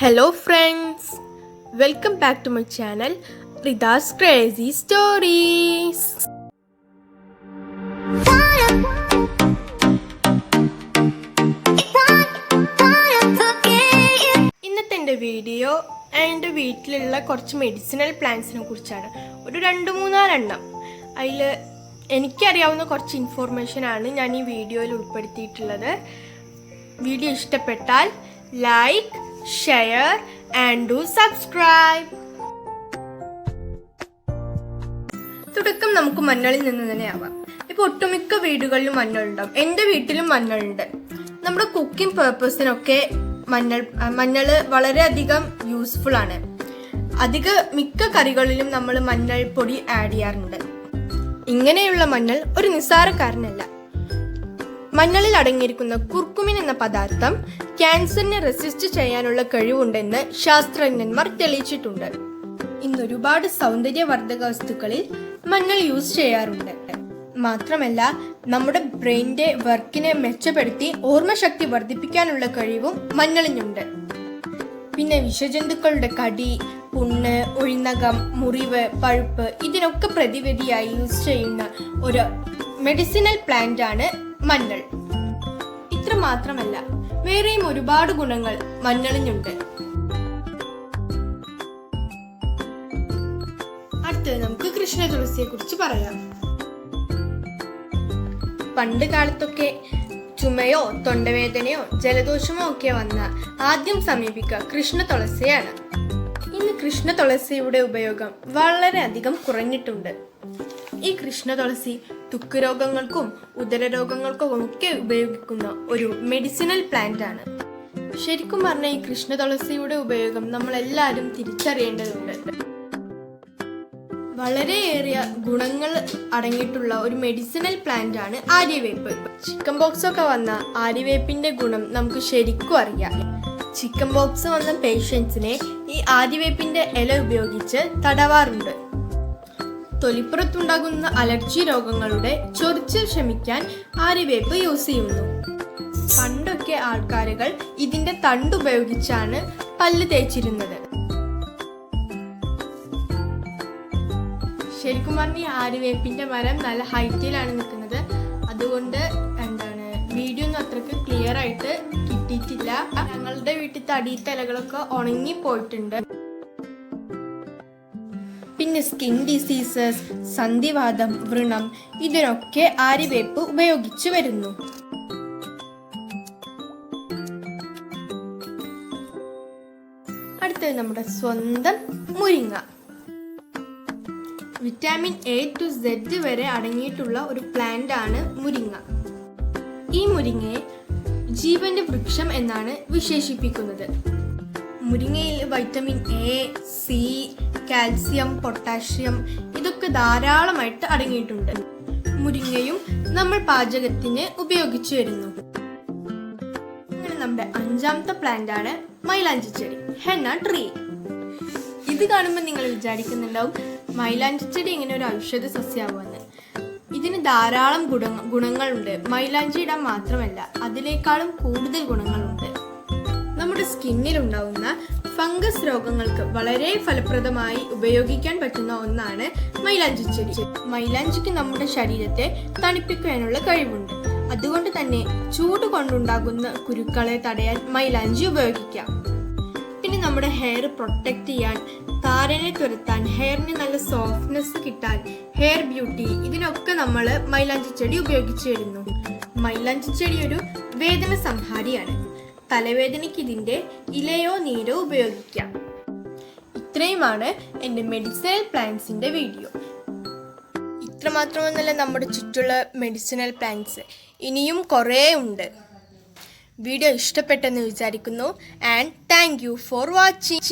Hello friends, welcome back to my channel Rida's Crazy Stories. ഇന്നത്തെ എൻ്റെ video എൻ്റെ വീട്ടിലുള്ള കുറച്ച് മെഡിസിനൽ പ്ലാന്റ്സിനെ കുറിച്ചാണ്. ഒരു 2-3 എണ്ണം. അതിൽ എനിക്കറിയാവുന്ന കുറച്ച് ഇൻഫോർമേഷനാണ് ഞാൻ ഈ വീഡിയോയിൽ ഉൾപ്പെടുത്തിയിട്ടുള്ളത്. വീഡിയോ ഇഷ്ടപ്പെട്ടാൽ like, share and do subscribe. തുടക്കം നമുക്ക് മഞ്ഞളിൽ നിന്ന് തന്നെ ആവാം. ഇപ്പോൾ ഒട്ടുമിക്ക വീടുകളിലും മഞ്ഞളുണ്ടാവും. എൻ്റെ വീട്ടിലും മഞ്ഞളുണ്ട്. നമ്മുടെ കുക്കിംഗ് പർപ്പസിനൊക്കെ മഞ്ഞൾ വളരെയധികം യൂസ്ഫുൾ ആണ്. മിക്ക കറികളിലും നമ്മൾ മഞ്ഞൾ പൊടി ആഡ് ചെയ്യാറുണ്ട്. ഇങ്ങനെയുള്ള മഞ്ഞൾ ഒരു നിസ്സാരക്കാരനല്ല. മഞ്ഞളിൽ അടങ്ങിയിരിക്കുന്ന കുർക്കുമിൻ എന്ന പദാർത്ഥം ക്യാൻസറിനെ റെസിസ്റ്റ് ചെയ്യാനുള്ള കഴിവുണ്ടെന്ന് ശാസ്ത്രജ്ഞന്മാർ തെളിയിച്ചിട്ടുണ്ട്. ഇന്ന് ഒരുപാട് സൗന്ദര്യവർദ്ധക വസ്തുക്കളിൽ മഞ്ഞൾ യൂസ് ചെയ്യാറുണ്ട്. മാത്രമല്ല, നമ്മുടെ ബ്രെയിനിന്റെ വർക്കിനെ മെച്ചപ്പെടുത്തി ഓർമ്മശക്തി വർദ്ധിപ്പിക്കാനുള്ള കഴിവും മഞ്ഞളിനുണ്ട്. പിന്നെ വിഷജന്തുക്കളുടെ കടി, പുണ്ണ്, ഒഴിനകം, മുറിവ്, പഴുപ്പ് ഇതിനൊക്കെ പ്രതിവിധിയായി യൂസ് ചെയ്യുന്ന ഒരു മെഡിസിനൽ പ്ലാന്റ് ആണ് മഞ്ഞൾ. ഇത്ര മാത്രമല്ല, വേറെയും ഒരുപാട് ഗുണങ്ങൾ മഞ്ഞളിനുണ്ട്. അടുത്തത് നമുക്ക് കൃഷ്ണ തുളസിയെ കുറിച്ച് പറയാം. പണ്ട് കാലത്തൊക്കെ ചുമയോ തൊണ്ടവേദനയോ ജലദോഷമോ ഒക്കെ വന്ന ആദ്യം സമീപിക്കുക കൃഷ്ണ തുളസിയാണ്. ഇന്ന് കൃഷ്ണ തുളസിയുടെ ഉപയോഗം വളരെയധികം കുറഞ്ഞിട്ടുണ്ട്. ഈ കൃഷ്ണ തുളസി ത്വക്ക് രോഗങ്ങൾക്കും ഉദരരോഗങ്ങൾക്കും ഒക്കെ ഉപയോഗിക്കുന്ന ഒരു മെഡിസിനൽ പ്ലാന്റ് ആണ്. ശരിക്കും പറഞ്ഞാൽ ഈ കൃഷ്ണ തുളസിയുടെ ഉപയോഗം നമ്മൾ എല്ലാവരും തിരിച്ചറിയേണ്ടതുണ്ട്. വളരെയേറിയ ഗുണങ്ങൾ അടങ്ങിയിട്ടുള്ള ഒരു മെഡിസിനൽ പ്ലാന്റ് ആണ് ആര്യവേപ്പ്. ചിക്കൻ ബോക്സ് ഒക്കെ വന്ന ആര്യവേപ്പിന്റെ ഗുണം നമുക്ക് ശരിക്കും അറിയാം. ചിക്കൻ ബോക്സ് വന്ന പേഷ്യൻസിനെ ഈ ആര്യവേപ്പിന്റെ ഇല ഉപയോഗിച്ച് തടവാറുണ്ട്. തൊലിപ്പുറത്തുണ്ടാകുന്ന അലർജി രോഗങ്ങളുടെ ചൊറിച്ചിൽ ശമിക്കാൻ ആര്യവേപ്പ് യൂസ് ചെയ്യുന്നു. പണ്ടൊക്കെ ആൾക്കാരുകൾ ഇതിന്റെ തണ്ട് ഉപയോഗിച്ചാണ് പല്ല് തേച്ചിരുന്നത്. ശരിക്കും പറഞ്ഞ ആര്യവേപ്പിന്റെ മരം നല്ല ഹൈറ്റിലാണ് നിൽക്കുന്നത്. അതുകൊണ്ട് വീഡിയോ ഒന്നും അത്രക്ക് ക്ലിയർ ആയിട്ട് കിട്ടിയിട്ടില്ല. ഞങ്ങളുടെ വീട്ടിലത്തെ അടിയത്തെ ഇലകളൊക്കെ ഉണങ്ങി പോയിട്ടുണ്ട്. പിന്നെ സ്കിൻ ഡിസീസസ്, സന്ധിവാതം, വ്രണം ഇതിനൊക്കെ ആര്യവേപ്പ് ഉപയോഗിച്ചു വരുന്നു. അടുത്തത് നമ്മുടെ സ്വന്തം മുരിങ്ങ. വിറ്റാമിൻ A to Z വരെ അടങ്ങിയിട്ടുള്ള ഒരു പ്ലാന്റ് ആണ് മുരിങ്ങ. ഈ മുരിങ്ങയെ ജീവന്റെ വൃക്ഷം എന്നാണ് വിശേഷിപ്പിക്കുന്നത്. മുരിങ്ങയിൽ vitamin A, C, calcium, potassium ഇതൊക്കെ ധാരാളമായിട്ട് അടങ്ങിയിട്ടുണ്ട്. മുരിങ്ങയും നമ്മൾ പാചകത്തിന് ഉപയോഗിച്ചു വരുന്നു. അങ്ങനെ നമ്മുടെ 5ാമത്തെ പ്ലാന്റ് ആണ് മൈലാഞ്ചി ചെടി, ഹെന്ന ട്രീ. ഇത് കാണുമ്പോൾ നിങ്ങൾ വിചാരിക്കുന്നുണ്ടാവും മൈലാഞ്ചി ചെടി ഇങ്ങനെ ഒരു ഔഷധ സസ്യമാവുമെന്ന്. ഇതിന് ധാരാളം ഗുണങ്ങളുണ്ട്. മൈലാഞ്ചി ഇടാൻ മാത്രമല്ല, അതിനേക്കാളും കൂടുതൽ ഗുണങ്ങളുണ്ട്. നമ്മുടെ സ്കിന്നിൽ ഉണ്ടാവുന്ന ഫംഗസ് രോഗങ്ങൾക്ക് വളരെ ഫലപ്രദമായി ഉപയോഗിക്കാൻ പറ്റുന്ന ഒന്നാണ് മൈലാഞ്ചി ചെടി. മൈലാഞ്ചിക്ക് നമ്മുടെ ശരീരത്തെ തണുപ്പിക്കാനുള്ള കഴിവുണ്ട്. അതുകൊണ്ട് തന്നെ ചൂട് കൊണ്ടുണ്ടാകുന്ന കുരുക്കളെ തടയാൻ മൈലാഞ്ചി ഉപയോഗിക്കാം. പിന്നെ നമ്മുടെ ഹെയർ പ്രൊട്ടക്ട് ചെയ്യാൻ, താരനെ തുരത്താൻ, ഹെയറിന് നല്ല സോഫ്റ്റ്നെസ് കിട്ടാൻ, ഹെയർ ബ്യൂട്ടി ഇതിനൊക്കെ നമ്മൾ മൈലാഞ്ചി ചെടി ഉപയോഗിച്ചു വരുന്നു. മൈലാഞ്ചി ചെടി ഒരു വേദന സംഹാരിയാണ്. തലവേദനയ്ക്ക് ഇതിൻ്റെ ഇലയോ നീരോ ഉപയോഗിക്കാം. ഇത്രയുമാണ് എൻ്റെ മെഡിസിനൽ പ്ലാന്റ്സിൻ്റെ വീഡിയോ. ഇത്ര മാത്രമൊന്നുമല്ല നമ്മുടെ ചുറ്റുള്ള മെഡിസിനൽ പ്ലാന്റ്സ്, ഇനിയും കുറേ ഉണ്ട്. വീഡിയോ ഇഷ്ടപ്പെട്ടെന്ന് വിചാരിക്കുന്നു. And thank you for watching.